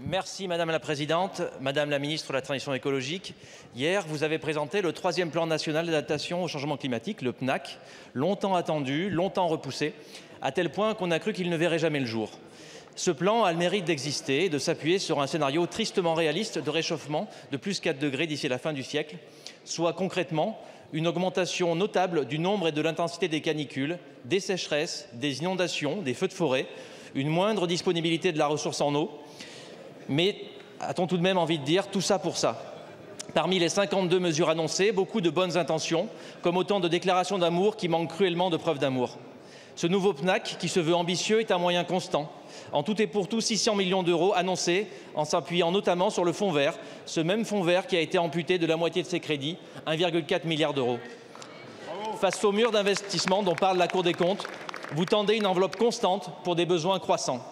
Merci Madame la Présidente, Madame la Ministre de la Transition écologique. Hier, vous avez présenté le 3e plan national d'adaptation au changement climatique, le PNAC, longtemps attendu, longtemps repoussé, à tel point qu'on a cru qu'il ne verrait jamais le jour. Ce plan a le mérite d'exister et de s'appuyer sur un scénario tristement réaliste de réchauffement de plus 4 degrés d'ici la fin du siècle, soit concrètement une augmentation notable du nombre et de l'intensité des canicules, des sécheresses, des inondations, des feux de forêt, une moindre disponibilité de la ressource en eau. Mais a-t-on tout de même envie de dire tout ça pour ça? Parmi les 52 mesures annoncées, beaucoup de bonnes intentions, comme autant de déclarations d'amour qui manquent cruellement de preuves d'amour. Ce nouveau PNAC, qui se veut ambitieux, est un moyen constant. En tout et pour tout, 600 millions d'euros annoncés, en s'appuyant notamment sur le fonds vert, ce même fonds vert qui a été amputé de la moitié de ses crédits, 1,4 milliard d'euros. Face au mur d'investissement dont parle la Cour des comptes, vous tendez une enveloppe constante pour des besoins croissants.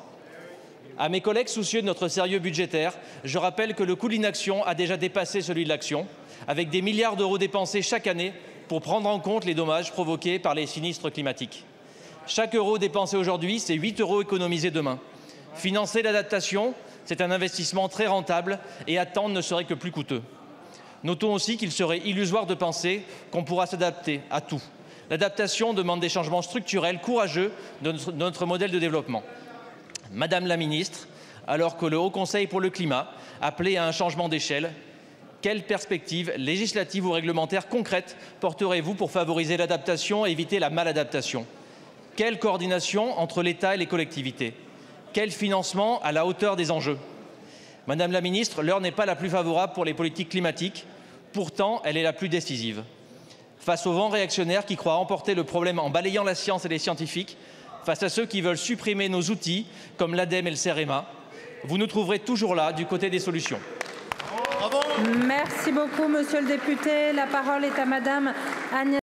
À mes collègues soucieux de notre sérieux budgétaire, je rappelle que le coût de l'inaction a déjà dépassé celui de l'action, avec des milliards d'euros dépensés chaque année pour prendre en compte les dommages provoqués par les sinistres climatiques. Chaque euro dépensé aujourd'hui, c'est 8 euros économisés demain. Financer l'adaptation, c'est un investissement très rentable et attendre ne serait que plus coûteux. Notons aussi qu'il serait illusoire de penser qu'on pourra s'adapter à tout. L'adaptation demande des changements structurels courageux de notre modèle de développement. Madame la Ministre, alors que le Haut Conseil pour le climat appelait à un changement d'échelle, quelles perspectives législatives ou réglementaires concrètes porterez-vous pour favoriser l'adaptation et éviter la maladaptation? Quelle coordination entre l'État et les collectivités? Quel financement à la hauteur des enjeux? Madame la Ministre, l'heure n'est pas la plus favorable pour les politiques climatiques, pourtant elle est la plus décisive. Face aux vents réactionnaires qui croient emporter le problème en balayant la science et les scientifiques, face à ceux qui veulent supprimer nos outils, comme l'ADEME et le CEREMA, vous nous trouverez toujours là, du côté des solutions. Merci beaucoup, monsieur le député. La parole est à madame Agnès